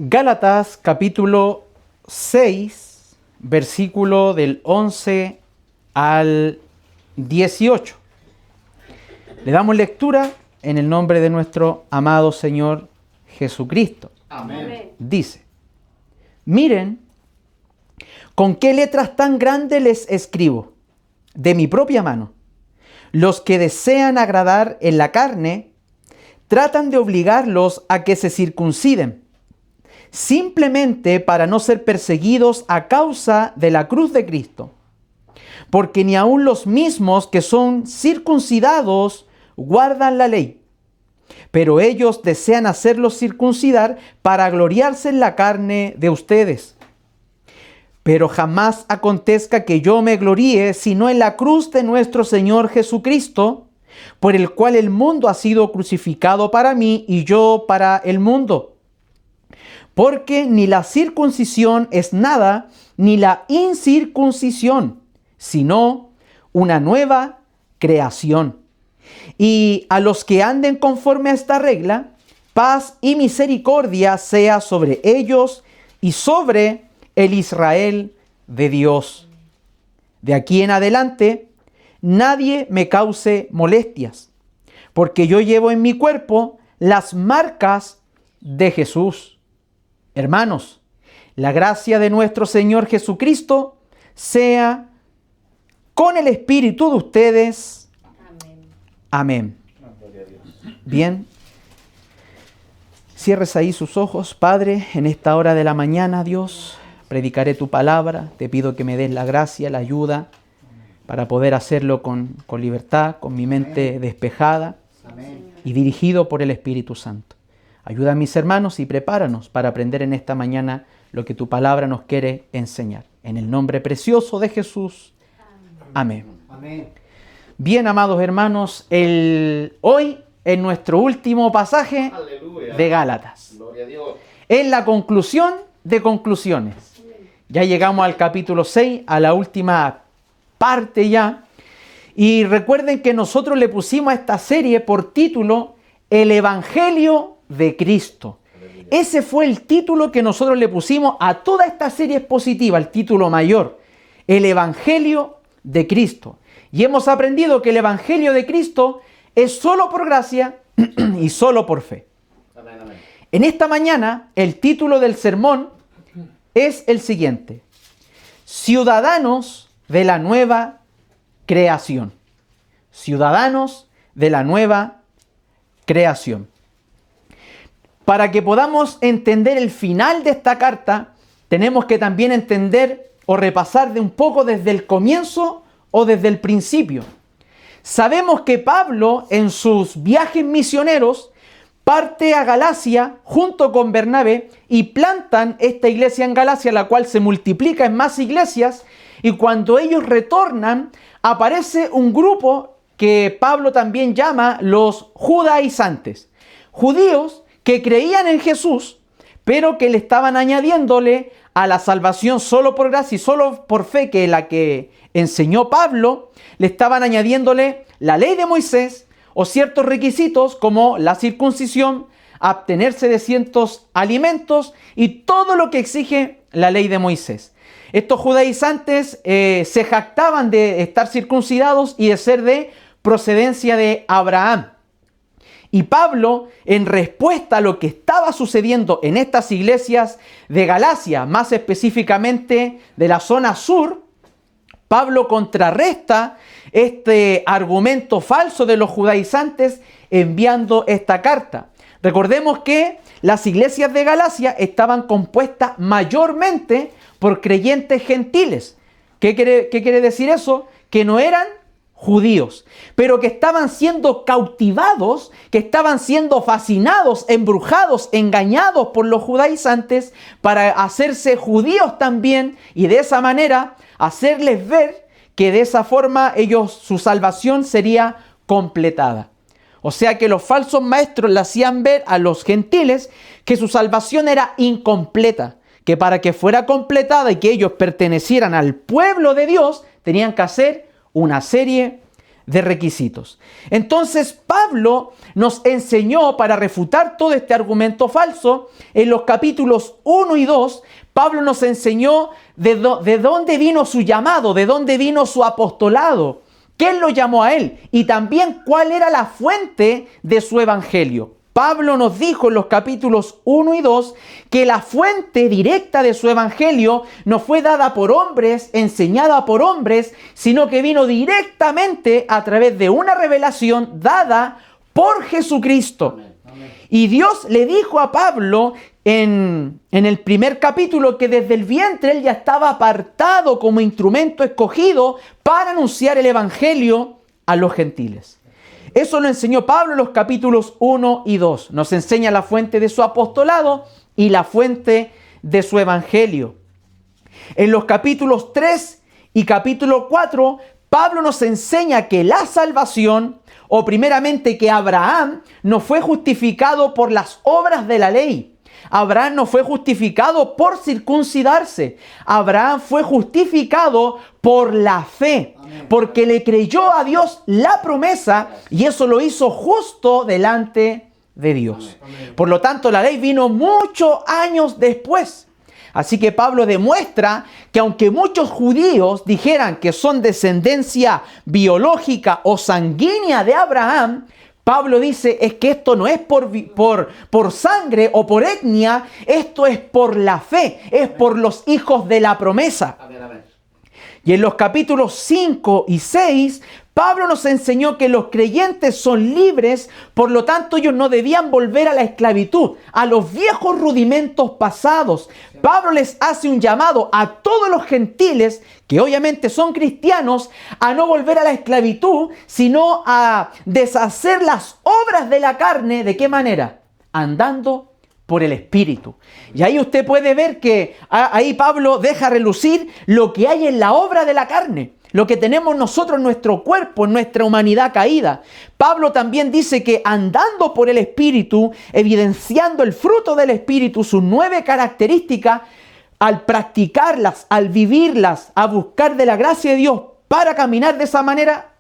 Gálatas capítulo 6, versículo del 11 al 18. Le damos lectura en el nombre de nuestro amado Señor Jesucristo. Amén. Dice: miren, con qué letras tan grandes les escribo, de mi propia mano. Los que desean agradar en la carne, tratan de obligarlos a que se circunciden, simplemente para no ser perseguidos a causa de la cruz de Cristo. Porque ni aun los mismos que son circuncidados guardan la ley, pero ellos desean hacerlos circuncidar para gloriarse en la carne de ustedes. Pero jamás acontezca que yo me gloríe sino en la cruz de nuestro Señor Jesucristo, por el cual el mundo ha sido crucificado para mí y yo para el mundo. Porque ni la circuncisión es nada, ni la incircuncisión, sino una nueva creación. Y a los que anden conforme a esta regla, paz y misericordia sea sobre ellos y sobre el Israel de Dios. De aquí en adelante, nadie me cause molestias, porque yo llevo en mi cuerpo las marcas de Jesús. Hermanos, la gracia de nuestro Señor Jesucristo sea con el espíritu de ustedes. Amén. Bien. Cierres ahí sus ojos. Padre, en esta hora de la mañana, Dios, predicaré tu palabra. Te pido que me des la gracia, la ayuda para poder hacerlo con libertad, con mi mente despejada y dirigido por el Espíritu Santo. Ayuda a mis hermanos y prepáranos para aprender en esta mañana lo que tu palabra nos quiere enseñar. En el nombre precioso de Jesús. Amén. Amén. Bien, amados hermanos, hoy en nuestro último pasaje Aleluya. de Gálatas. Gloria a Dios. En la conclusión de conclusiones. Ya llegamos al capítulo 6, a la última parte ya. Y recuerden que nosotros le pusimos a esta serie por título El Evangelio de Cristo. Ese fue el título que nosotros le pusimos a toda esta serie expositiva, el título mayor, El Evangelio de Cristo. Y hemos aprendido que el Evangelio de Cristo es solo por gracia y solo por fe. Amén, amén. En esta mañana, el título del sermón es el siguiente: Ciudadanos de la nueva creación. Ciudadanos de la nueva creación. Para que podamos entender el final de esta carta, tenemos que también entender o repasar de un poco desde el comienzo o desde el principio. Sabemos que Pablo, en sus viajes misioneros, parte a Galacia junto con Bernabé y plantan esta iglesia en Galacia, la cual se multiplica en más iglesias, y cuando ellos retornan, aparece un grupo que Pablo también llama los judaizantes. Judíos que creían en Jesús, pero que le estaban añadiéndole a la salvación solo por gracia y solo por fe, que la que enseñó Pablo, le estaban añadiéndole la ley de Moisés o ciertos requisitos como la circuncisión, abstenerse de ciertos alimentos y todo lo que exige la ley de Moisés. Estos judaizantes se jactaban de estar circuncidados y de ser de procedencia de Abraham. Y Pablo, en respuesta a lo que estaba sucediendo en estas iglesias de Galacia, más específicamente de la zona sur, Pablo contrarresta este argumento falso de los judaizantes enviando esta carta. Recordemos que las iglesias de Galacia estaban compuestas mayormente por creyentes gentiles. ¿Qué quiere decir eso? Que no eran judíos, pero que estaban siendo cautivados, que estaban siendo fascinados, embrujados, engañados por los judaizantes para hacerse judíos también y de esa manera hacerles ver que de esa forma su salvación sería completada. O sea que los falsos maestros le hacían ver a los gentiles que su salvación era incompleta, que para que fuera completada y que ellos pertenecieran al pueblo de Dios, tenían que hacer una serie de requisitos. Entonces Pablo nos enseñó, para refutar todo este argumento falso, en los capítulos 1 y 2, Pablo nos enseñó de dónde vino su llamado, de dónde vino su apostolado, quién lo llamó a él y también cuál era la fuente de su evangelio. Pablo nos dijo en los capítulos 1 y 2 que la fuente directa de su evangelio no fue dada por hombres, enseñada por hombres, sino que vino directamente a través de una revelación dada por Jesucristo. Amén. Amén. Y Dios le dijo a Pablo en el primer capítulo que desde el vientre él ya estaba apartado como instrumento escogido para anunciar el evangelio a los gentiles. Eso lo enseñó Pablo en los capítulos 1 y 2. Nos enseña la fuente de su apostolado y la fuente de su evangelio. En los capítulos 3 y capítulo 4, Pablo nos enseña que la salvación, o primeramente que Abraham no fue justificado por las obras de la ley. Abraham no fue justificado por circuncidarse. Abraham fue justificado por la fe, porque le creyó a Dios la promesa y eso lo hizo justo delante de Dios. Por lo tanto, la ley vino muchos años después. Así que Pablo demuestra que aunque muchos judíos dijeran que son descendencia biológica o sanguínea de Abraham, Pablo dice es que esto no es por sangre o por etnia, esto es por la fe, es por los hijos de la promesa. Y en los capítulos 5 y 6, Pablo nos enseñó que los creyentes son libres, por lo tanto ellos no debían volver a la esclavitud, a los viejos rudimentos pasados. Pablo les hace un llamado a todos los gentiles, que obviamente son cristianos, a no volver a la esclavitud, sino a deshacer las obras de la carne. ¿De qué manera? Andando por el Espíritu. Y ahí usted puede ver que ahí Pablo deja relucir lo que hay en la obra de la carne, lo que tenemos nosotros en nuestro cuerpo, en nuestra humanidad caída. Pablo también dice que andando por el Espíritu, evidenciando el fruto del Espíritu, sus 9 características, al practicarlas, al vivirlas, a buscar de la gracia de Dios para caminar de esa manera,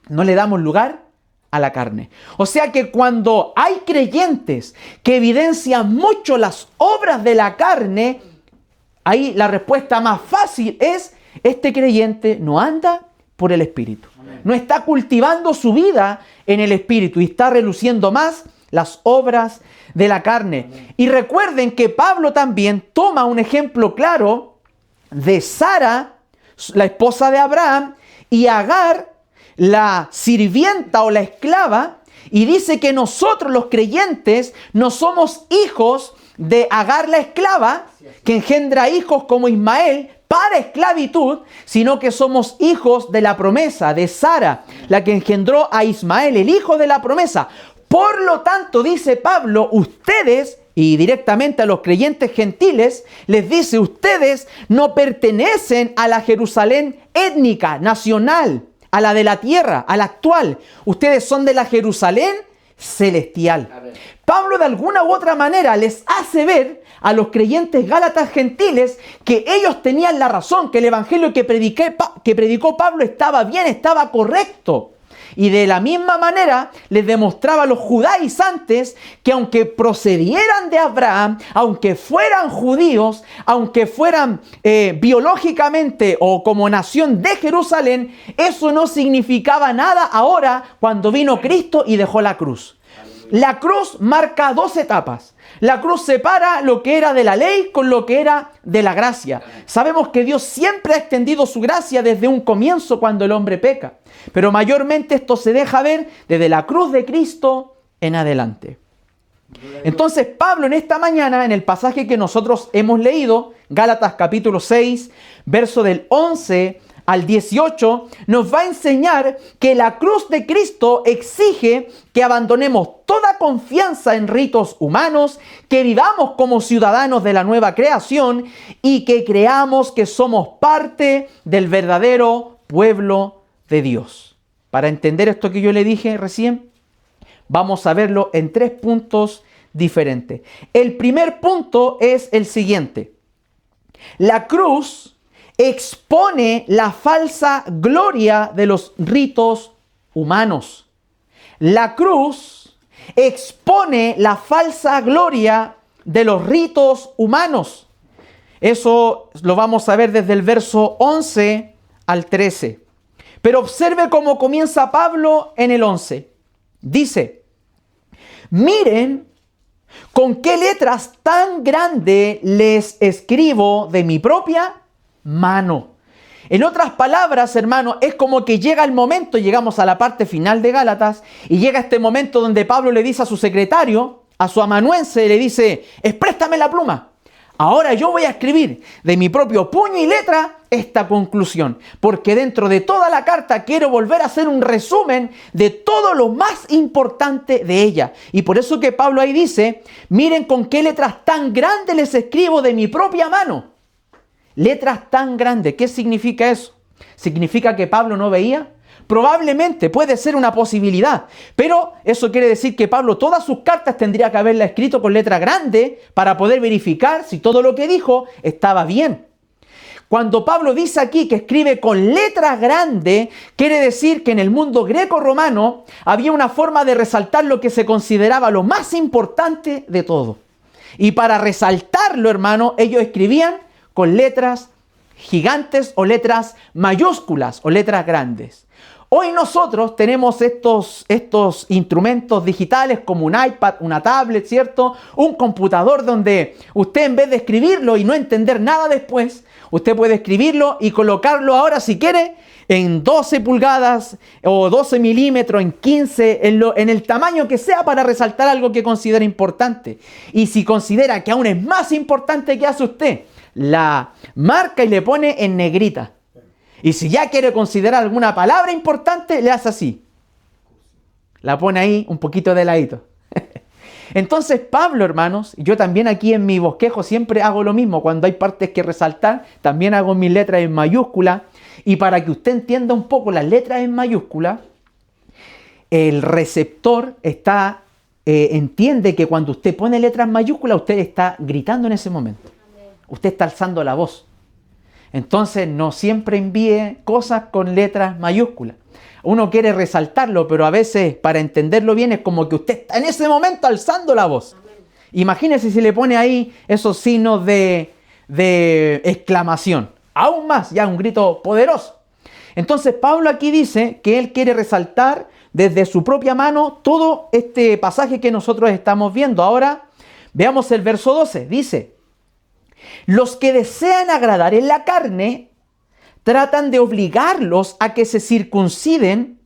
no le damos lugar a la carne. O sea que cuando hay creyentes que evidencian mucho las obras de la carne, ahí la respuesta más fácil es: este creyente no anda por el Espíritu. Amén. No está cultivando su vida en el Espíritu y está reluciendo más las obras de la carne. Amén. Y recuerden que Pablo también toma un ejemplo claro de Sara, la esposa de Abraham, y Agar, la sirvienta o la esclava, y dice que nosotros los creyentes no somos hijos de Agar la esclava, que engendra hijos como Ismael para esclavitud, sino que somos hijos de la promesa de Sara, la que engendró a Ismael, el hijo de la promesa. Por lo tanto, dice Pablo, ustedes, y directamente a los creyentes gentiles, les dice: ustedes no pertenecen a la Jerusalén étnica, nacional, a la de la tierra, a la actual. Ustedes son de la Jerusalén celestial. Pablo de alguna u otra manera les hace ver a los creyentes gálatas gentiles que ellos tenían la razón, que el evangelio que predicó Pablo estaba bien, estaba correcto. Y de la misma manera les demostraba a los judaizantes que aunque procedieran de Abraham, aunque fueran judíos, aunque fueran biológicamente o como nación de Jerusalén, eso no significaba nada ahora cuando vino Cristo y dejó la cruz. La cruz marca 2 etapas. La cruz separa lo que era de la ley con lo que era de la gracia. Sabemos que Dios siempre ha extendido su gracia desde un comienzo cuando el hombre peca. Pero mayormente esto se deja ver desde la cruz de Cristo en adelante. Entonces Pablo en esta mañana, en el pasaje que nosotros hemos leído, Gálatas capítulo 6, verso del 11 al 18, nos va a enseñar que la cruz de Cristo exige que abandonemos toda confianza en ritos humanos, que vivamos como ciudadanos de la nueva creación y que creamos que somos parte del verdadero pueblo de Dios. Para entender esto que yo le dije recién, vamos a verlo en 3 puntos diferentes. El primer punto es el siguiente: la cruz expone la falsa gloria de los ritos humanos. La cruz expone la falsa gloria de los ritos humanos. Eso lo vamos a ver desde el verso 11 al 13. Pero observe cómo comienza Pablo en el 11. Dice: miren con qué letras tan grandes les escribo de mi propia mano. En otras palabras, hermano, es como que llega el momento, llegamos a la parte final de Gálatas, y llega este momento donde Pablo le dice a su secretario, a su amanuense, le dice: préstame la pluma. Ahora yo voy a escribir de mi propio puño y letra esta conclusión, porque dentro de toda la carta quiero volver a hacer un resumen de todo lo más importante de ella. Y por eso que Pablo ahí dice: miren con qué letras tan grandes les escribo de mi propia mano. Letras tan grandes, ¿qué significa eso? ¿Significa que Pablo no veía? Probablemente, puede ser una posibilidad, pero eso quiere decir que Pablo todas sus cartas tendría que haberlas escrito con letra grande para poder verificar si todo lo que dijo estaba bien. Cuando Pablo dice aquí que escribe con letras grandes, quiere decir que en el mundo greco-romano había una forma de resaltar lo que se consideraba lo más importante de todo. Y para resaltarlo, hermano, ellos escribían con letras gigantes o letras mayúsculas o letras grandes. Hoy nosotros tenemos estos instrumentos digitales como un iPad, una tablet, ¿cierto? Un computador donde usted, en vez de escribirlo y no entender nada después, usted puede escribirlo y colocarlo ahora, si quiere, en 12 pulgadas o 12 milímetros, en 15, en el tamaño que sea, para resaltar algo que considera importante. Y si considera que aún es más importante, ¿qué hace usted? La marca y le pone en negrita. Y si ya quiere considerar alguna palabra importante, le hace así. La pone ahí un poquito de ladito. Entonces Pablo, hermanos, yo también aquí en mi bosquejo siempre hago lo mismo. Cuando hay partes que resaltar, también hago mis letras en mayúscula. Y para que usted entienda un poco las letras en mayúscula, el receptor entiende que cuando usted pone letras mayúsculas, usted está gritando en ese momento. Usted está alzando la voz. Entonces no siempre envíe cosas con letras mayúsculas. Uno quiere resaltarlo, pero a veces para entenderlo bien es como que usted está en ese momento alzando la voz. Imagínese si le pone ahí esos signos de exclamación. Aún más, ya un grito poderoso. Entonces Pablo aquí dice que él quiere resaltar desde su propia mano todo este pasaje que nosotros estamos viendo. Ahora veamos el verso 12. Dice: los que desean agradar en la carne tratan de obligarlos a que se circunciden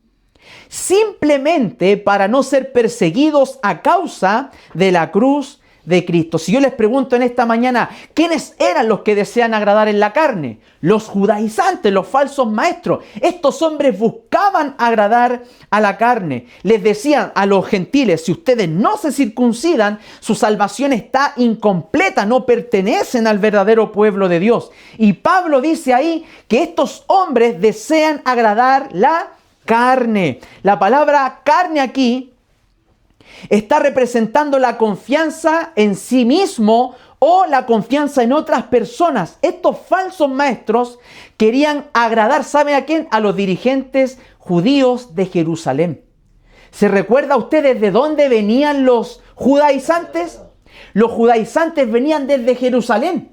simplemente para no ser perseguidos a causa de la cruz de Cristo. Si yo les pregunto en esta mañana, ¿quiénes eran los que desean agradar en la carne? Los judaizantes, los falsos maestros. Estos hombres buscaban agradar a la carne. Les decían a los gentiles: si ustedes no se circuncidan, su salvación está incompleta, no pertenecen al verdadero pueblo de Dios. Y Pablo dice ahí que estos hombres desean agradar la carne. La palabra carne aquí está representando la confianza en sí mismo o la confianza en otras personas. Estos falsos maestros querían agradar, ¿sabe a quién? A los dirigentes judíos de Jerusalén. ¿Se recuerda usted de dónde venían los judaizantes? Los judaizantes venían desde Jerusalén.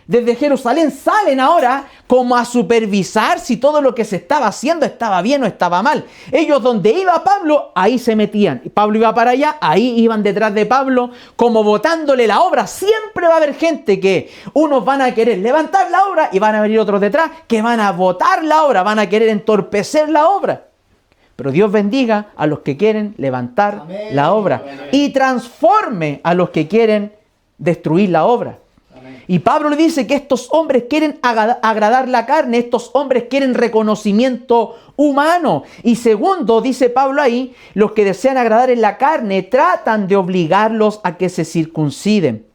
Desde Jerusalén salen ahora como a supervisar si todo lo que se estaba haciendo estaba bien o estaba mal. Ellos, donde iba Pablo, ahí se metían. Y Pablo iba para allá, ahí iban detrás de Pablo, como botándole la obra. Siempre va a haber gente que unos van a querer levantar la obra y van a venir otros detrás que van a botar la obra, van a querer entorpecer la obra. Pero Dios bendiga a los que quieren levantar la obra y transforme a los que quieren destruir la obra. Y Pablo le dice que estos hombres quieren agradar la carne, estos hombres quieren reconocimiento humano. Y segundo, dice Pablo ahí, los que desean agradar en la carne tratan de obligarlos a que se circunciden.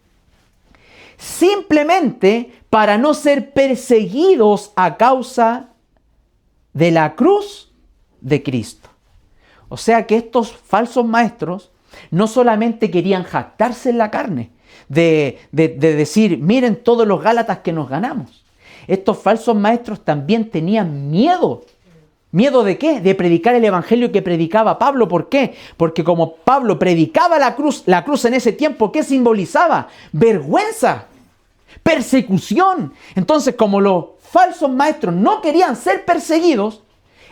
Simplemente para no ser perseguidos a causa de la cruz de Cristo. O sea que estos falsos maestros no solamente querían jactarse en la carne, de decir, miren todos los Gálatas que nos ganamos. Estos falsos maestros también tenían miedo ¿Miedo de qué? De predicar el evangelio que predicaba Pablo. ¿Por qué? Porque como Pablo predicaba la cruz en ese tiempo, ¿qué simbolizaba? Vergüenza, persecución. Entonces, como los falsos maestros no querían ser perseguidos,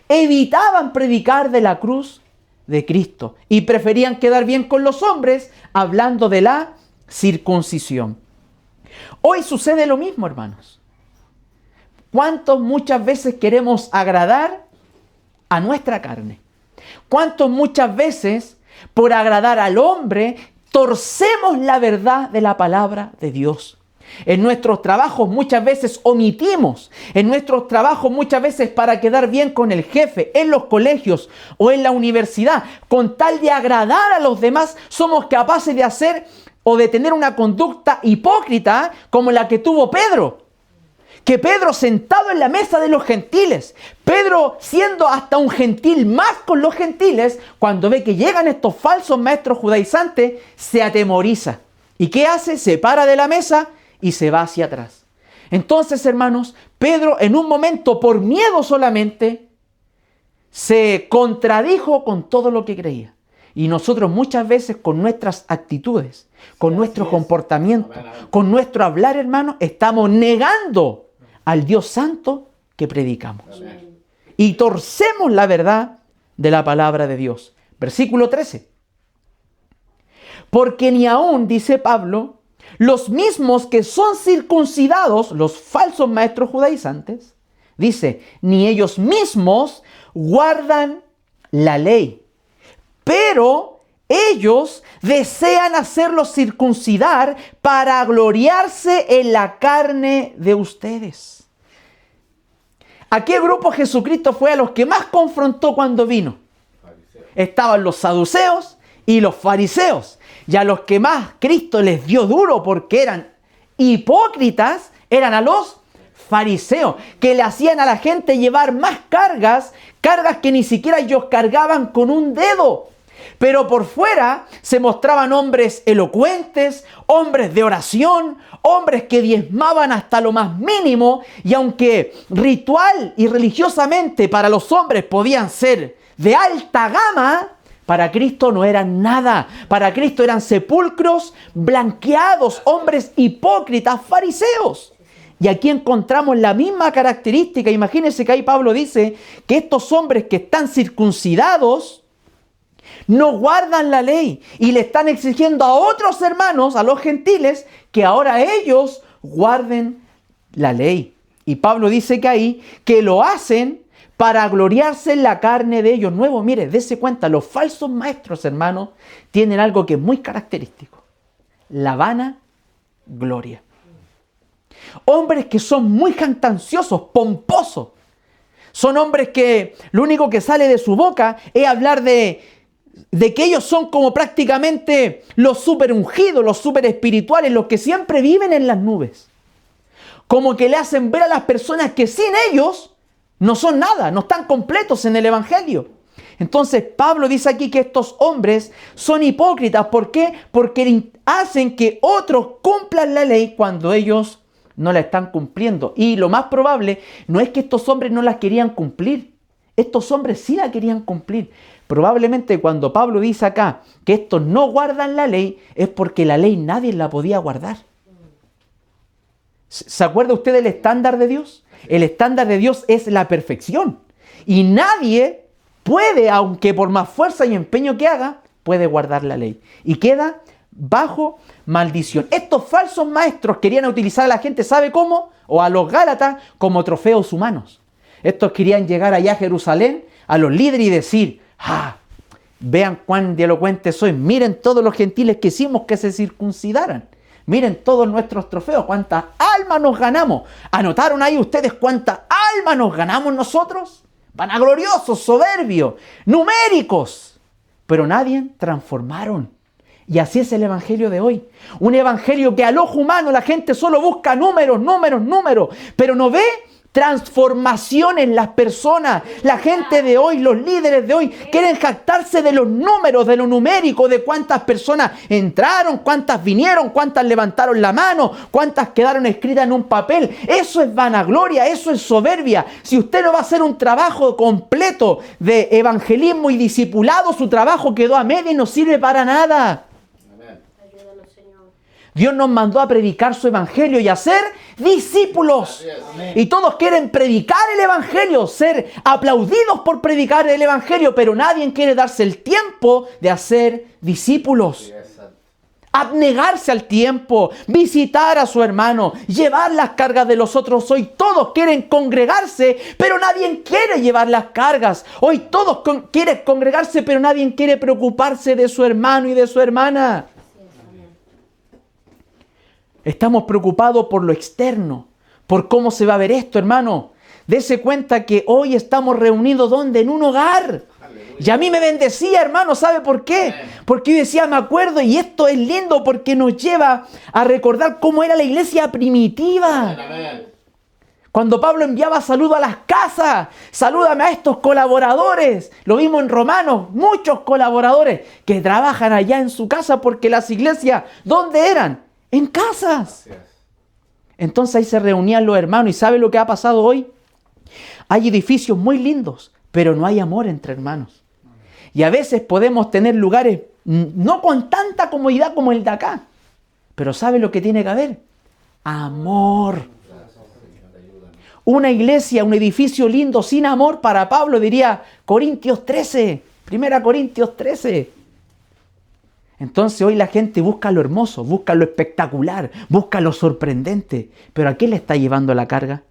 evitaban predicar de la cruz de Cristo y preferían quedar bien con los hombres hablando de la circuncisión. Hoy sucede lo mismo, hermanos. ¿Cuántos muchas veces queremos agradar a nuestra carne? ¿Cuántos muchas veces, por agradar al hombre, torcemos la verdad de la palabra de Dios? En nuestros trabajos muchas veces omitimos, en nuestros trabajos muchas veces para quedar bien con el jefe, en los colegios o en la universidad, con tal de agradar a los demás, somos capaces de hacer o de tener una conducta hipócrita como la que tuvo Pedro. Que Pedro sentado en la mesa de los gentiles, Pedro siendo hasta un gentil más con los gentiles, cuando ve que llegan estos falsos maestros judaizantes, se atemoriza. ¿Y qué hace? Se para de la mesa y se va hacia atrás. Entonces, hermanos, Pedro en un momento, por miedo solamente, se contradijo con todo lo que creía. Y nosotros muchas veces con nuestras actitudes, con nuestro comportamiento, con nuestro hablar, hermanos, estamos negando al Dios Santo que predicamos. Y torcemos la verdad de la palabra de Dios. Versículo 13. Porque ni aún, dice Pablo, los mismos que son circuncidados, los falsos maestros judaizantes, dice, ni ellos mismos guardan la ley, pero ellos desean hacerlos circuncidar para gloriarse en la carne de ustedes. ¿A qué grupo Jesucristo fue a los que más confrontó cuando vino? Estaban los saduceos y los fariseos. Y a los que más Cristo les dio duro porque eran hipócritas, eran a los fariseos, que le hacían a la gente llevar más cargas que ni siquiera ellos cargaban con un dedo. Pero por fuera se mostraban hombres elocuentes, hombres de oración, hombres que diezmaban hasta lo más mínimo, y aunque ritual y religiosamente para los hombres podían ser de alta gama, para Cristo no eran nada. Para Cristo eran sepulcros blanqueados, hombres hipócritas, fariseos. Y aquí encontramos la misma característica. Imagínense que ahí Pablo dice que estos hombres que están circuncidados no guardan la ley y le están exigiendo a otros hermanos, a los gentiles, que ahora ellos guarden la ley. Y Pablo dice que ahí que lo hacen para gloriarse en la carne de ellos. Nuevo, mire, dése cuenta, los falsos maestros, hermanos, tienen algo que es muy característico: la vana gloria. Hombres que son muy jactanciosos, pomposos. Son hombres que lo único que sale de su boca es hablar de que ellos son como prácticamente los super ungidos, los super espirituales, los que siempre viven en las nubes. Como que le hacen ver a las personas que sin ellos no son nada, no están completos en el Evangelio. Entonces Pablo dice aquí que estos hombres son hipócritas. ¿Por qué? Porque hacen que otros cumplan la ley cuando ellos no la están cumpliendo. Y lo más probable no es que estos hombres no la querían cumplir. Estos hombres sí la querían cumplir. Probablemente cuando Pablo dice acá que estos no guardan la ley, es porque la ley nadie la podía guardar. ¿Se acuerda usted del estándar de Dios? El estándar de Dios es la perfección. Y nadie puede, aunque por más fuerza y empeño que haga, puede guardar la ley. Y queda bajo maldición. Estos falsos maestros querían utilizar a la gente, ¿sabe cómo? O a los Gálatas como trofeos humanos. Estos querían llegar allá a Jerusalén, a los líderes y decir: vean cuán elocuentes soy, miren todos los gentiles que hicimos que se circuncidaran. Miren todos nuestros trofeos, cuántas almas nos ganamos. ¿Anotaron ahí ustedes cuántas almas nos ganamos nosotros? Vanagloriosos, soberbios, numéricos. Pero nadie transformaron. Y así es el evangelio de hoy. Un evangelio que al ojo humano la gente solo busca números, pero no ve transformación en las personas. La gente de hoy, los líderes de hoy, quieren jactarse de los números, de lo numérico, de cuántas personas entraron, cuántas vinieron, cuántas levantaron la mano, cuántas quedaron escritas en un papel. Eso es vanagloria, eso es soberbia. Si usted no va a hacer un trabajo completo de evangelismo y discipulado, su trabajo quedó a media y no sirve para nada. Dios nos mandó a predicar su evangelio y a ser discípulos. Y todos quieren predicar el evangelio, ser aplaudidos por predicar el evangelio, pero nadie quiere darse el tiempo de hacer discípulos. Abnegarse al tiempo, visitar a su hermano, llevar las cargas de los otros. Hoy todos quieren congregarse, pero nadie quiere llevar las cargas. Hoy todos quieren congregarse, pero nadie quiere preocuparse de su hermano y de su hermana. Estamos preocupados por lo externo, por cómo se va a ver esto, hermano. Dese cuenta que hoy estamos reunidos, ¿dónde? En un hogar. Y a mí me bendecía, hermano, ¿sabe por qué? Porque yo decía, me acuerdo, y esto es lindo porque nos lleva a recordar cómo era la iglesia primitiva. Cuando Pablo enviaba saludos a las casas, salúdame a estos colaboradores. Lo vimos en Romanos, muchos colaboradores que trabajan allá en su casa porque las iglesias, ¿dónde eran? En casas. Entonces ahí se reunían los hermanos. ¿Y sabe lo que ha pasado hoy? Hay edificios muy lindos, pero no hay amor entre hermanos. Y a veces podemos tener lugares no con tanta comodidad como el de acá. Pero ¿sabe lo que tiene que haber? Amor. Una iglesia, un edificio lindo sin amor, para Pablo diría Corintios 13. 1 Corintios 13. Entonces hoy la gente busca lo hermoso, busca lo espectacular, busca lo sorprendente. ¿Pero a quién le está llevando la carga?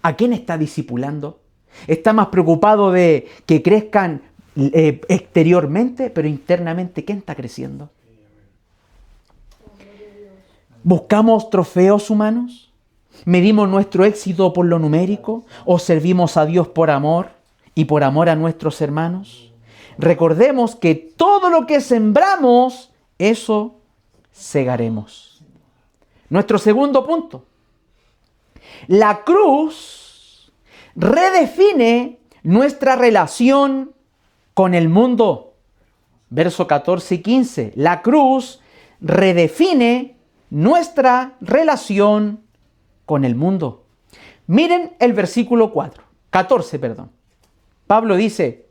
¿A quién está discipulando? ¿Está más preocupado de que crezcan exteriormente, pero internamente quién está creciendo? ¿Buscamos trofeos humanos? ¿Medimos nuestro éxito por lo numérico? ¿O servimos a Dios por amor y por amor a nuestros hermanos? Recordemos que todo lo que sembramos, eso segaremos. Nuestro segundo punto. La cruz redefine nuestra relación con el mundo. Verso 14 y 15. La cruz redefine nuestra relación con el mundo. Miren el versículo 14. Pablo dice: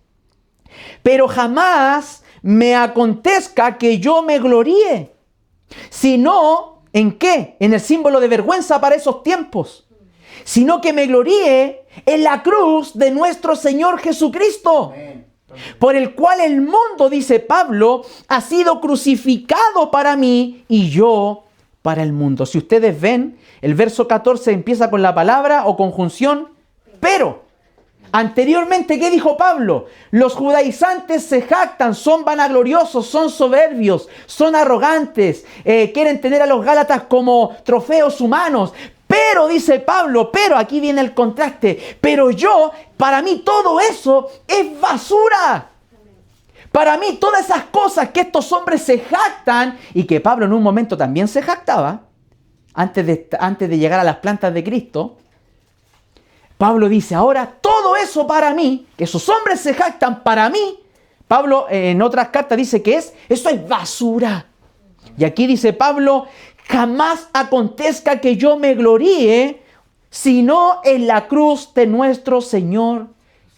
pero jamás me acontezca que yo me gloríe, sino, ¿en qué? En el símbolo de vergüenza para esos tiempos, sino que me gloríe en la cruz de nuestro Señor Jesucristo, por el cual el mundo, dice Pablo, ha sido crucificado para mí y yo para el mundo. Si ustedes ven, el verso 14 empieza con la palabra o conjunción pero. Anteriormente, ¿qué dijo Pablo? Los judaizantes se jactan, son vanagloriosos, son soberbios, son arrogantes, quieren tener a los gálatas como trofeos humanos. Pero, dice Pablo, pero aquí viene el contraste, pero yo, para mí todo eso es basura. Para mí todas esas cosas que estos hombres se jactan, y que Pablo en un momento también se jactaba, antes de llegar a las plantas de Cristo, Pablo dice, ahora todo eso para mí, que esos hombres se jactan para mí, Pablo en otras cartas dice que eso es basura. Y aquí dice Pablo, jamás acontezca que yo me gloríe, sino en la cruz de nuestro Señor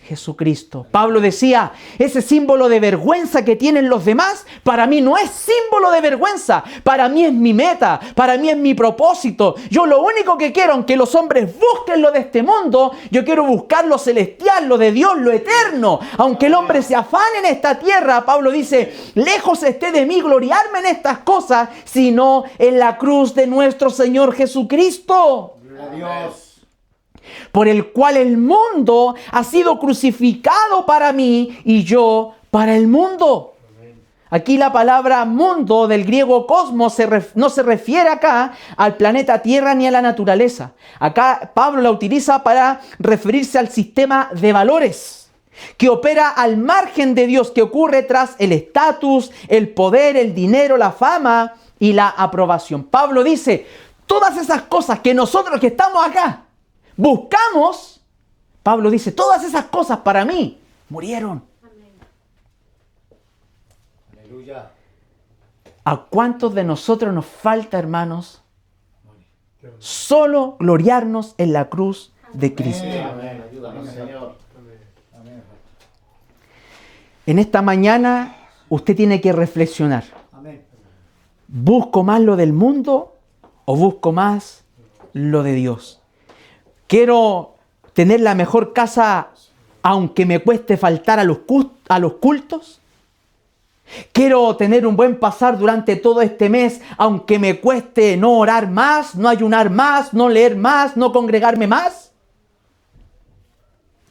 Jesucristo. Pablo decía, ese símbolo de vergüenza que tienen los demás, para mí no es símbolo de vergüenza, para mí es mi meta, para mí es mi propósito. Yo lo único que quiero, aunque los hombres busquen lo de este mundo, yo quiero buscar lo celestial, lo de Dios, lo eterno. Aunque el hombre se afane en esta tierra, Pablo dice, lejos esté de mí gloriarme en estas cosas, sino en la cruz de nuestro Señor Jesucristo. Gloria a Dios. Por el cual el mundo ha sido crucificado para mí y yo para el mundo. Aquí la palabra mundo del griego cosmos no se refiere acá al planeta Tierra ni a la naturaleza. Acá Pablo la utiliza para referirse al sistema de valores que opera al margen de Dios, que ocurre tras el estatus, el poder, el dinero, la fama y la aprobación. Pablo dice, todas esas cosas que nosotros que estamos acá buscamos, Pablo dice, todas esas cosas para mí murieron. Aleluya. ¿A cuántos de nosotros nos falta, hermanos, solo gloriarnos en la cruz de Cristo? Amén. Ayúdanos, Señor. Amén. En esta mañana usted tiene que reflexionar. Amén. ¿Busco más lo del mundo o busco más lo de Dios? ¿Quiero tener la mejor casa aunque me cueste faltar a los cultos? ¿Quiero tener un buen pasar durante todo este mes aunque me cueste no orar más, no ayunar más, no leer más, no congregarme más?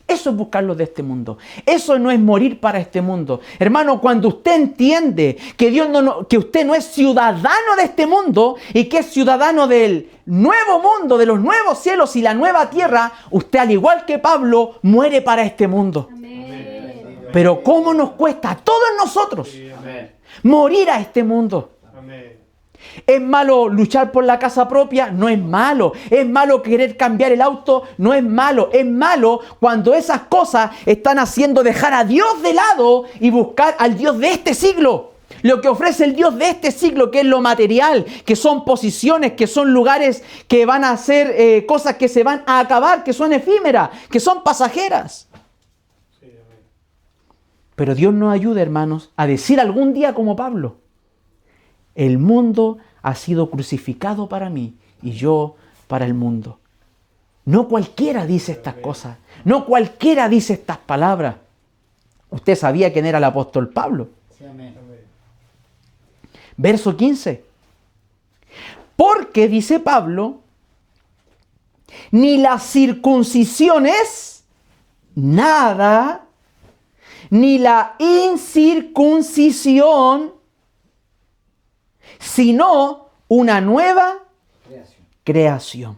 Eso es buscar lo de este mundo. Eso no es morir para este mundo. Hermano, cuando usted entiende que que usted no es ciudadano de este mundo y que es ciudadano del nuevo mundo, de los nuevos cielos y la nueva tierra, usted, al igual que Pablo, muere para este mundo. Amén. Pero ¿cómo nos cuesta a todos nosotros morir a este mundo? ¿Es malo luchar por la casa propia? No es malo. ¿Es malo querer cambiar el auto? No es malo. Es malo cuando esas cosas están haciendo dejar a Dios de lado y buscar al Dios de este siglo. Lo que ofrece el Dios de este siglo, que es lo material, que son posiciones, que son lugares que van a ser cosas que se van a acabar, que son efímeras, que son pasajeras. Pero Dios nos ayude, hermanos, a decir algún día como Pablo: el mundo ha sido crucificado para mí y yo para el mundo. No cualquiera dice estas cosas. No cualquiera dice estas palabras. Usted sabía quién era el apóstol Pablo. Sí, amén. Verso 15. Porque, dice Pablo, ni la circuncisión es nada, ni la incircuncisión, sino una nueva creación.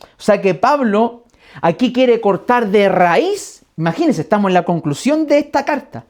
O sea que Pablo aquí quiere cortar de raíz. Imagínense, estamos en la conclusión de esta carta.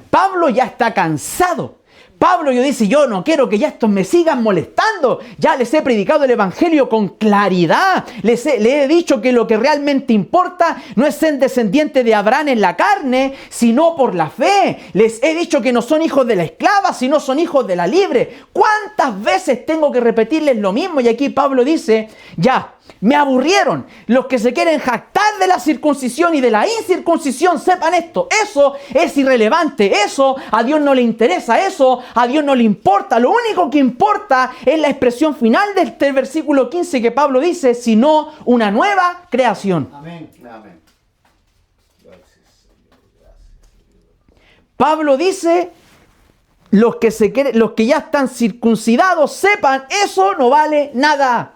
Pablo ya está cansado. Pablo dice: yo no quiero que ya estos me sigan molestando. Ya les he predicado el evangelio con claridad. Les he dicho que lo que realmente importa no es ser descendiente de Abraham en la carne, sino por la fe. Les he dicho que no son hijos de la esclava, sino son hijos de la libre. ¿Cuántas veces tengo que repetirles lo mismo? Y aquí Pablo dice: ya, me aburrieron. Los que se quieren jactar de la circuncisión y de la incircuncisión, sepan esto. Eso es irrelevante. Eso a Dios no le interesa. Eso a Dios no le importa. Lo único que importa es la expresión final del versículo 15 que Pablo dice: sino una nueva creación. Amén. Amén. Pablo dice: los que ya están circuncidados, sepan, eso no vale nada.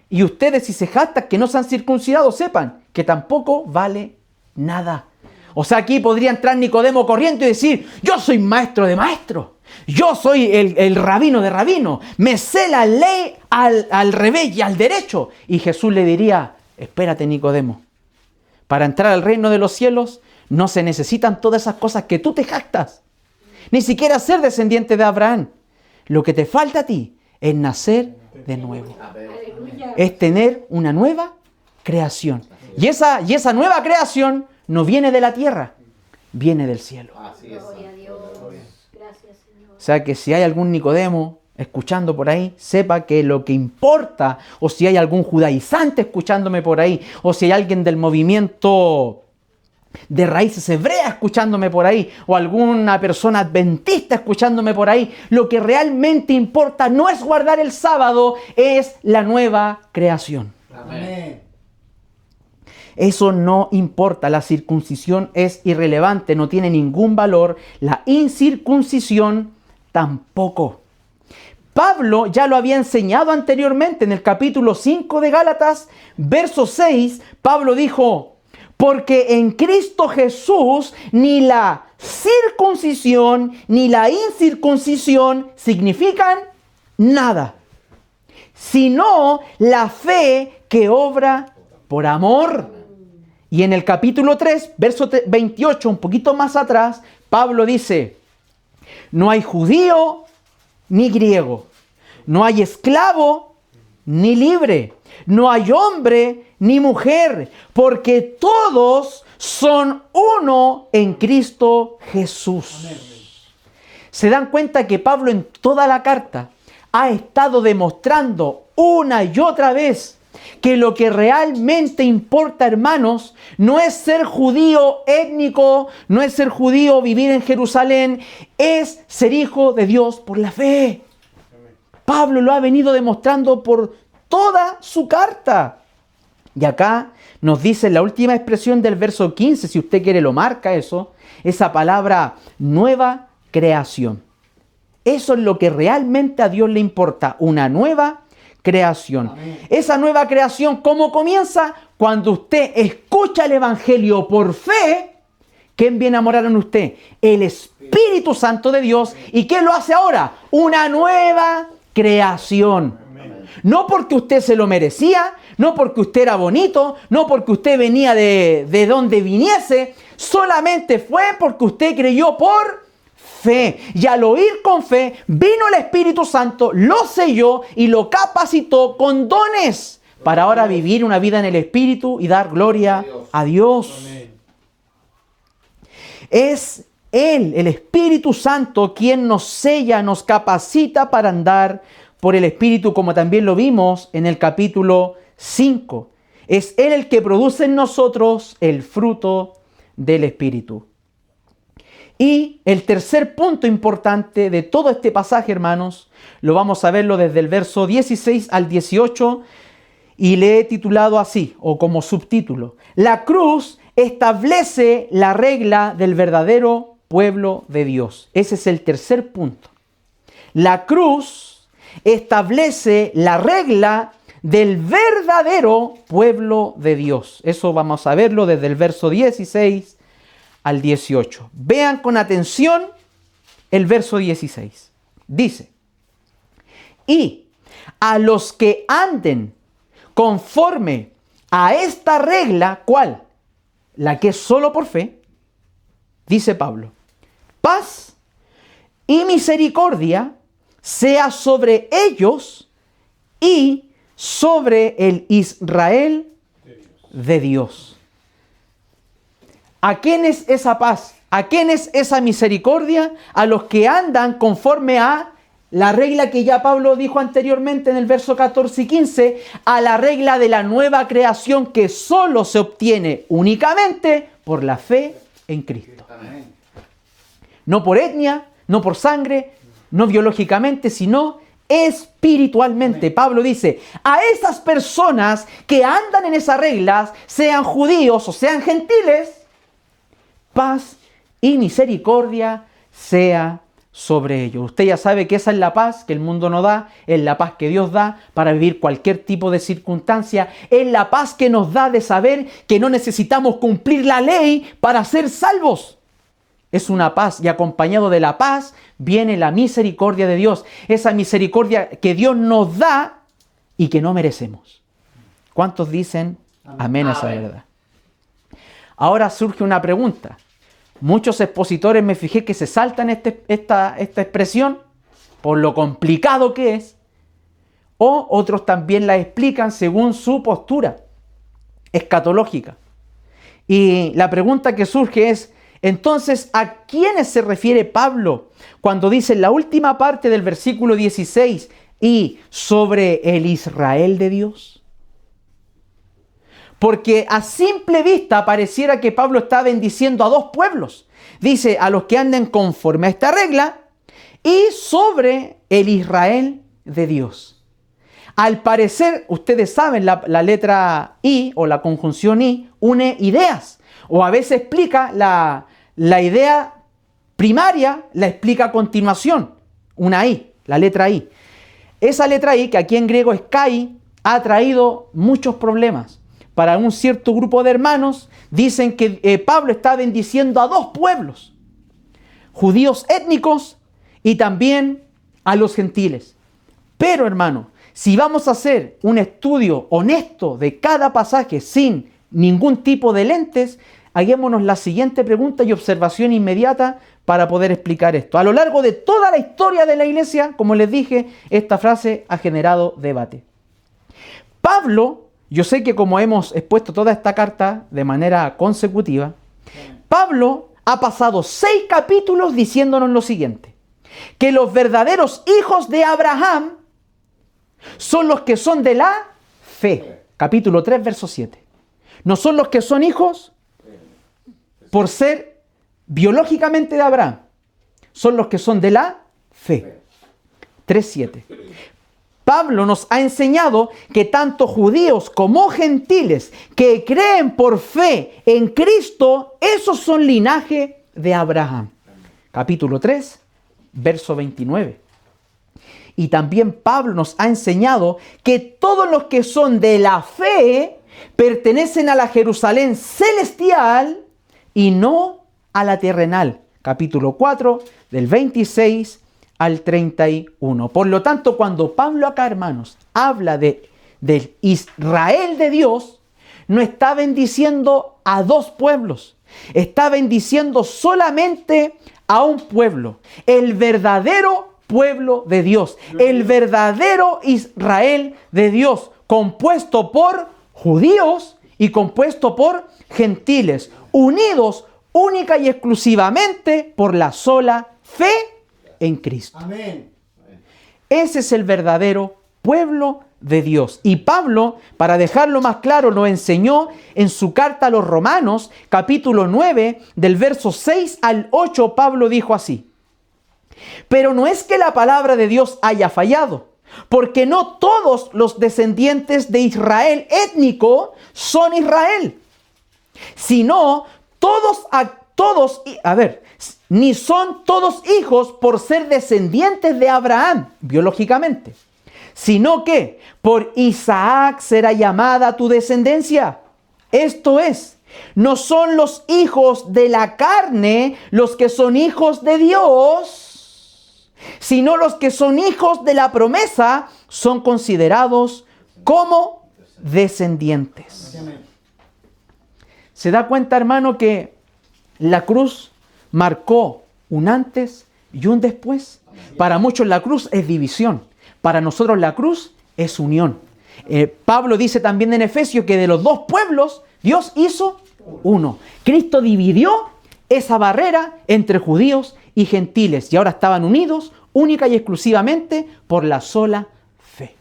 Y ustedes, si se jactan que no se han circuncidado, sepan que tampoco vale nada. O sea, aquí podría entrar Nicodemo corriendo y decir: yo soy maestro de maestros. Yo soy el rabino de rabinos. Me sé la ley al revés y al derecho. Y Jesús le diría: espérate, Nicodemo. Para entrar al reino de los cielos no se necesitan todas esas cosas que tú te jactas. Ni siquiera ser descendiente de Abraham. Lo que te falta a ti es nacer de nuevo. Es tener una nueva creación. Y esa nueva creación no viene de la tierra, viene del cielo. Así es. Gloria a Dios. Gracias, Señor. O sea que si hay algún Nicodemo escuchando por ahí, sepa que lo que importa, o si hay algún judaizante escuchándome por ahí, o si hay alguien del movimiento de raíces hebreas escuchándome por ahí, o alguna persona adventista escuchándome por ahí, lo que realmente importa no es guardar el sábado, es la nueva creación. Amén. Eso no importa, la circuncisión es irrelevante, no tiene ningún valor, la incircuncisión tampoco. Pablo ya lo había enseñado anteriormente en el capítulo 5 de Gálatas, verso 6, Pablo dijo: porque en Cristo Jesús ni la circuncisión ni la incircuncisión significan nada, sino la fe que obra por amor. Y en el capítulo 3, verso 28, un poquito más atrás, Pablo dice: no hay judío ni griego, no hay esclavo ni libre, no hay hombre ni mujer, porque todos son uno en Cristo Jesús. Se dan cuenta que Pablo en toda la carta ha estado demostrando una y otra vez que lo que realmente importa, hermanos, no es ser judío étnico, no es ser judío, vivir en Jerusalén, es ser hijo de Dios por la fe. Pablo lo ha venido demostrando por toda su carta. Y acá nos dice la última expresión del verso 15, si usted quiere lo marca eso, esa palabra nueva creación. Eso es lo que realmente a Dios le importa, una nueva creación. Amén. Esa nueva creación, ¿cómo comienza? Cuando usted escucha el Evangelio por fe. ¿Quién viene a morar en usted? El Espíritu Santo de Dios. ¿Y qué lo hace ahora? Una nueva creación. Amén. No porque usted se lo merecía, no porque usted era bonito, no porque usted venía de donde viniese, solamente fue porque usted creyó por fe. Y al oír con fe, vino el Espíritu Santo, lo selló y lo capacitó con dones para ahora vivir una vida en el Espíritu y dar gloria a Dios. Amén. Es Él, el Espíritu Santo, quien nos sella, nos capacita para andar por el Espíritu, como también lo vimos en el capítulo 5. Es Él el que produce en nosotros el fruto del Espíritu. Y el tercer punto importante de todo este pasaje, hermanos, lo vamos a verlo desde el verso 16 al 18 y le he titulado así, o como subtítulo: la cruz establece la regla del verdadero pueblo de Dios. Ese es el tercer punto. La cruz establece la regla del verdadero pueblo de Dios. Eso vamos a verlo desde el verso 16 al 18. Vean con atención el verso 16. Dice: y a los que anden conforme a esta regla, ¿cuál? La que es solo por fe, dice Pablo: paz y misericordia sea sobre ellos y sobre el Israel de Dios. ¿A quién es esa paz? ¿A quién es esa misericordia? A los que andan conforme a la regla que ya Pablo dijo anteriormente en el verso 14 y 15, a la regla de la nueva creación que solo se obtiene únicamente por la fe en Cristo. Amén. No por etnia, no por sangre, no biológicamente, sino espiritualmente. Amén. Pablo dice: a esas personas que andan en esas reglas, sean judíos o sean gentiles, paz y misericordia sea sobre ellos. Usted ya sabe que esa es la paz que el mundo no da, es la paz que Dios da para vivir cualquier tipo de circunstancia, es la paz que nos da de saber que no necesitamos cumplir la ley para ser salvos. Es una paz, y acompañado de la paz viene la misericordia de Dios, esa misericordia que Dios nos da y que no merecemos. ¿Cuántos dicen amén a esa verdad? Ahora surge una pregunta. Muchos expositores me fijé que se saltan esta expresión por lo complicado que es, o otros también la explican según su postura escatológica. Y la pregunta que surge es: entonces, ¿a quiénes se refiere Pablo cuando dice en la última parte del versículo 16 y sobre el Israel de Dios? Porque a simple vista pareciera que Pablo está bendiciendo a dos pueblos. Dice: a los que anden conforme a esta regla y sobre el Israel de Dios. Al parecer, ustedes saben, la letra I o la conjunción I une ideas. O a veces explica la idea primaria, la explica a continuación. Una I, la letra I. Esa letra I, que aquí en griego es kai, ha traído muchos problemas. Para un cierto grupo de hermanos, dicen que Pablo está bendiciendo a dos pueblos, judíos étnicos y también a los gentiles. Pero, hermano, si vamos a hacer un estudio honesto de cada pasaje sin ningún tipo de lentes, hagámonos la siguiente pregunta y observación inmediata para poder explicar esto. A lo largo de toda la historia de la iglesia, como les dije, esta frase ha generado debate. Pablo, yo sé que como hemos expuesto toda esta carta de manera consecutiva, Pablo ha pasado 6 capítulos diciéndonos lo siguiente: que los verdaderos hijos de Abraham son los que son de la fe. Capítulo 3, verso 7. No son los que son hijos por ser biológicamente de Abraham. Son los que son de la fe. 3:7. Pablo nos ha enseñado que tanto judíos como gentiles que creen por fe en Cristo, esos son linaje de Abraham. Capítulo 3, verso 29. Y también Pablo nos ha enseñado que todos los que son de la fe pertenecen a la Jerusalén celestial y no a la terrenal. Capítulo 4, del 26 al 31. Por lo tanto, cuando Pablo acá, hermanos, habla del Israel de Dios, no está bendiciendo a 2 pueblos. Está bendiciendo solamente a un pueblo. El verdadero pueblo de Dios. El verdadero Israel de Dios. Compuesto por judíos y compuesto por gentiles. Unidos única y exclusivamente por la sola fe en Cristo. Amén. Ese es el verdadero pueblo de Dios. Y Pablo, para dejarlo más claro, lo enseñó en su carta a los Romanos, capítulo 9, del verso 6 al 8, Pablo dijo así: pero no es que la palabra de Dios haya fallado, porque no todos los descendientes de Israel étnico son Israel, sino ni son todos hijos por ser descendientes de Abraham biológicamente, sino que por Isaac será llamada tu descendencia. Esto es, no son los hijos de la carne los que son hijos de Dios, sino los que son hijos de la promesa son considerados como descendientes. ¿Se da cuenta, hermano, que la cruz marcó un antes y un después? Para muchos la cruz es división. Para nosotros la cruz es unión. Pablo dice también en Efesios que de los 2 pueblos Dios hizo uno. Cristo dividió esa barrera entre judíos y gentiles y ahora estaban unidos única y exclusivamente por la sola fe.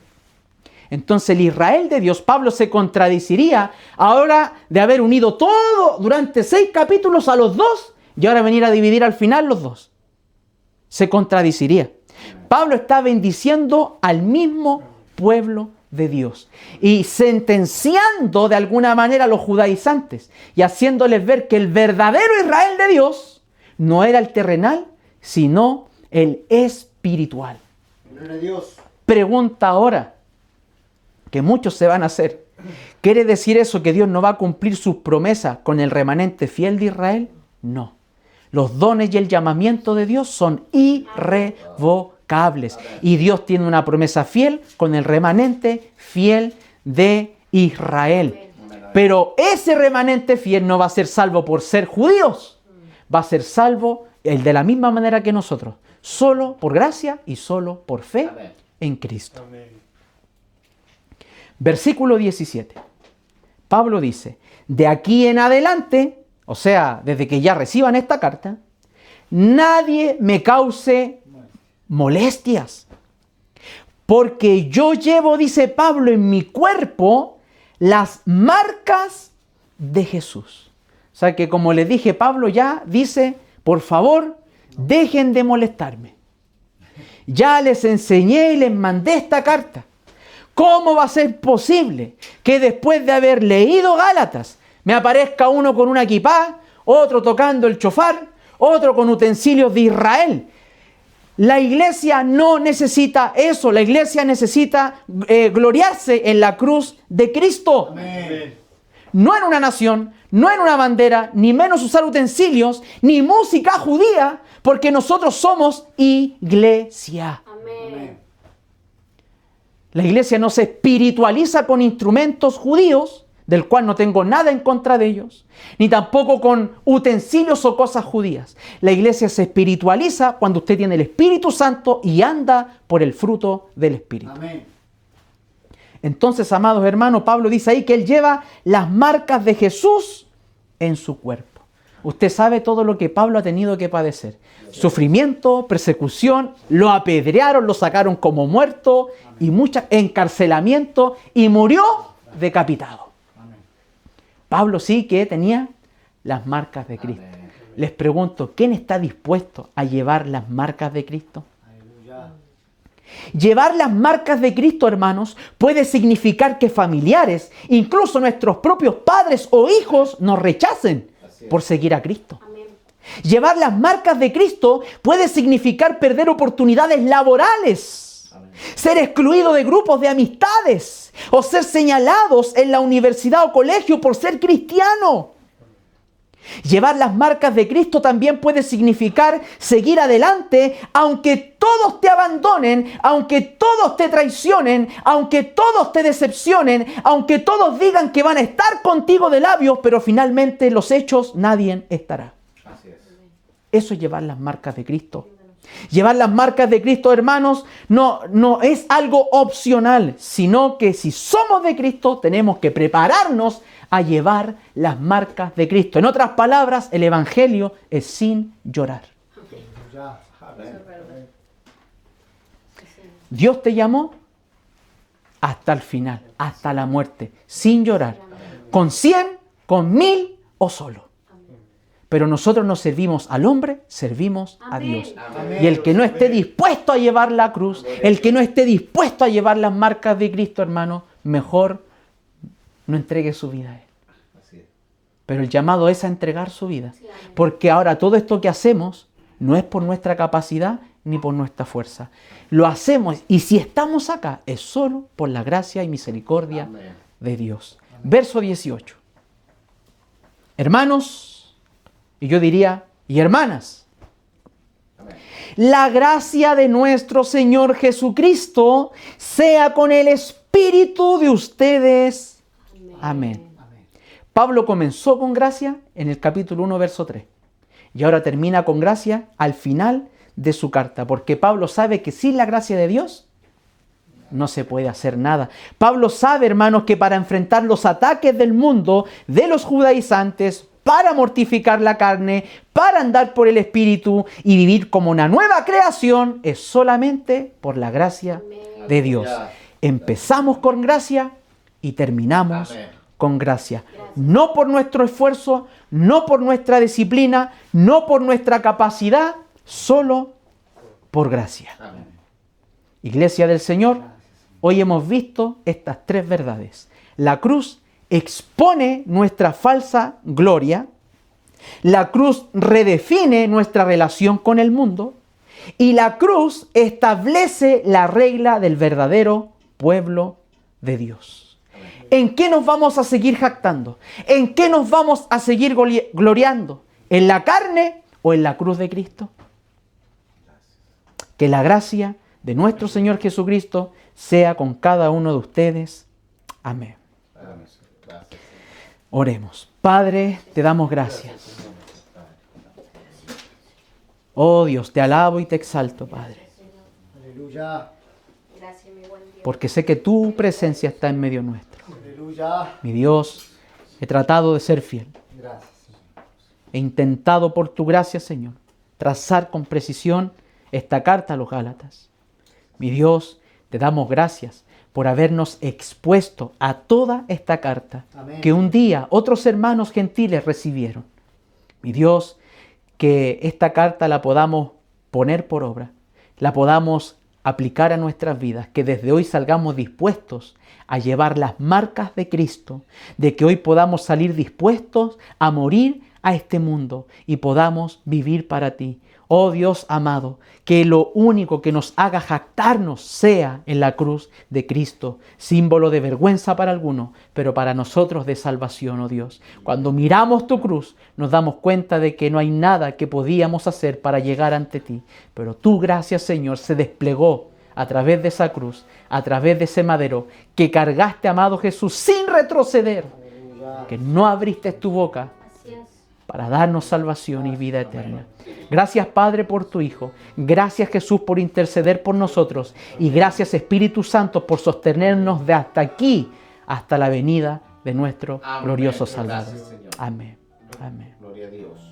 Entonces el Israel de Dios, Pablo se contradeciría ahora de haber unido todo durante 6 capítulos a los 2 y ahora venir a dividir al final los 2. Se contradeciría. Pablo está bendiciendo al mismo pueblo de Dios y sentenciando de alguna manera a los judaizantes y haciéndoles ver que el verdadero Israel de Dios no era el terrenal, sino el espiritual. Gloria a Dios. Pregunta ahora, que muchos se van a hacer: ¿quiere decir eso que Dios no va a cumplir sus promesas con el remanente fiel de Israel? No. Los dones y el llamamiento de Dios son irrevocables. Y Dios tiene una promesa fiel con el remanente fiel de Israel. Pero ese remanente fiel no va a ser salvo por ser judíos. Va a ser salvo de la misma manera que nosotros. Solo por gracia y solo por fe en Cristo. Versículo 17. Pablo dice: de aquí en adelante, o sea, desde que ya reciban esta carta, nadie me cause molestias. Porque yo llevo, dice Pablo, en mi cuerpo las marcas de Jesús. O sea que, como les dije, Pablo ya dice: por favor, dejen de molestarme. Ya les enseñé y les mandé esta carta. ¿Cómo va a ser posible que después de haber leído Gálatas me aparezca uno con una kipá, otro tocando el chofar, otro con utensilios de Israel? La iglesia no necesita eso. La iglesia necesita gloriarse en la cruz de Cristo. Amén. No en una nación, no en una bandera, ni menos usar utensilios, ni música judía, porque nosotros somos iglesia. Amén. La iglesia no se espiritualiza con instrumentos judíos, del cual no tengo nada en contra de ellos, ni tampoco con utensilios o cosas judías. La iglesia se espiritualiza cuando usted tiene el Espíritu Santo y anda por el fruto del Espíritu. Amén. Entonces, amados hermanos, Pablo dice ahí que él lleva las marcas de Jesús en su cuerpo. Usted sabe todo lo que Pablo ha tenido que padecer. Sufrimiento, persecución, lo apedrearon, lo sacaron como muerto, y mucho encarcelamiento, y murió decapitado. Pablo sí que tenía las marcas de Cristo. Les pregunto, ¿quién está dispuesto a llevar las marcas de Cristo? Aleluya. Llevar las marcas de Cristo, hermanos, puede significar que familiares, incluso nuestros propios padres o hijos, nos rechacen por seguir a Cristo. Amén. Llevar las marcas de Cristo puede significar perder oportunidades laborales, ser excluido de grupos de amistades o ser señalados en la universidad o colegio por ser cristiano. Llevar las marcas de Cristo también puede significar seguir adelante aunque todos te abandonen, aunque todos te traicionen, aunque todos te decepcionen, aunque todos digan que van a estar contigo de labios, pero finalmente los hechos nadie estará. Así es. Eso es llevar las marcas de Cristo. Llevar las marcas de Cristo, hermanos, no es algo opcional, sino que si somos de Cristo tenemos que prepararnos a llevar las marcas de Cristo. En otras palabras, el Evangelio es sin llorar. Aleluya. Amén. Dios te llamó hasta el final, hasta la muerte, sin llorar, con 100, con 1000 o solo. Pero nosotros no servimos al hombre, servimos a Dios. Y el que no esté dispuesto a llevar la cruz, el que no esté dispuesto a llevar las marcas de Cristo, hermano, mejor no entregue su vida a Él. Así es. Pero el llamado es a entregar su vida. Porque ahora todo esto que hacemos no es por nuestra capacidad ni por nuestra fuerza. Lo hacemos y si estamos acá es solo por la gracia y misericordia Amén. de Dios. Verso 18. Hermanos, y yo diría, y hermanas, Amén. la gracia de nuestro Señor Jesucristo sea con el espíritu de ustedes. Amén. Amén. Pablo comenzó con gracia en el capítulo 1, verso 3. Y ahora termina con gracia al final de su carta. Porque Pablo sabe que sin la gracia de Dios no se puede hacer nada. Pablo sabe, hermanos, que para enfrentar los ataques del mundo, de los judaizantes, para mortificar la carne, para andar por el Espíritu y vivir como una nueva creación, es solamente por la gracia de Dios. Empezamos con gracia y terminamos Amén. con gracia. No por nuestro esfuerzo, no por nuestra disciplina, no por nuestra capacidad, solo por gracia. Amén. Iglesia del Señor, hoy hemos visto estas tres verdades. La cruz expone nuestra falsa gloria, la cruz redefine nuestra relación con el mundo y la cruz establece la regla del verdadero pueblo de Dios. ¿En qué nos vamos a seguir jactando? ¿En qué nos vamos a seguir gloriando? ¿En la carne o en la cruz de Cristo? Que la gracia de nuestro Señor Jesucristo sea con cada uno de ustedes. Amén. Amén. Gracias. Oremos. Padre, te damos gracias. Oh Dios, te alabo y te exalto, Padre, Aleluya. Gracias, mi buen Dios. porque sé que tu presencia está en medio nuestro. Aleluya. Mi Dios, he tratado de ser fiel. Gracias. He intentado por tu gracia, Señor, trazar con precisión esta carta a los Gálatas. Mi Dios, te damos gracias por habernos expuesto a toda esta carta Amén. que un día otros hermanos gentiles recibieron. Mi Dios, que esta carta la podamos poner por obra, la podamos aplicar a nuestras vidas, que desde hoy salgamos dispuestos a llevar las marcas de Cristo, de que hoy podamos salir dispuestos a morir a este mundo y podamos vivir para ti. Oh Dios amado, que lo único que nos haga jactarnos sea en la cruz de Cristo, símbolo de vergüenza para algunos, pero para nosotros de salvación, oh Dios. Cuando miramos tu cruz, nos damos cuenta de que no hay nada que podíamos hacer para llegar ante ti, pero tu gracia, Señor, se desplegó a través de esa cruz, a través de ese madero, que cargaste, amado Jesús, sin retroceder, Aleluya. que no abriste tu boca Así es. para darnos salvación y vida eterna. Gracias, Padre, por tu Hijo. Gracias, Jesús, por interceder por nosotros. Y gracias, Espíritu Santo, por sostenernos de hasta aquí, hasta la venida de nuestro Amén. glorioso Salvador. Gracias, Señor. Amén. Amén. Gloria a Dios.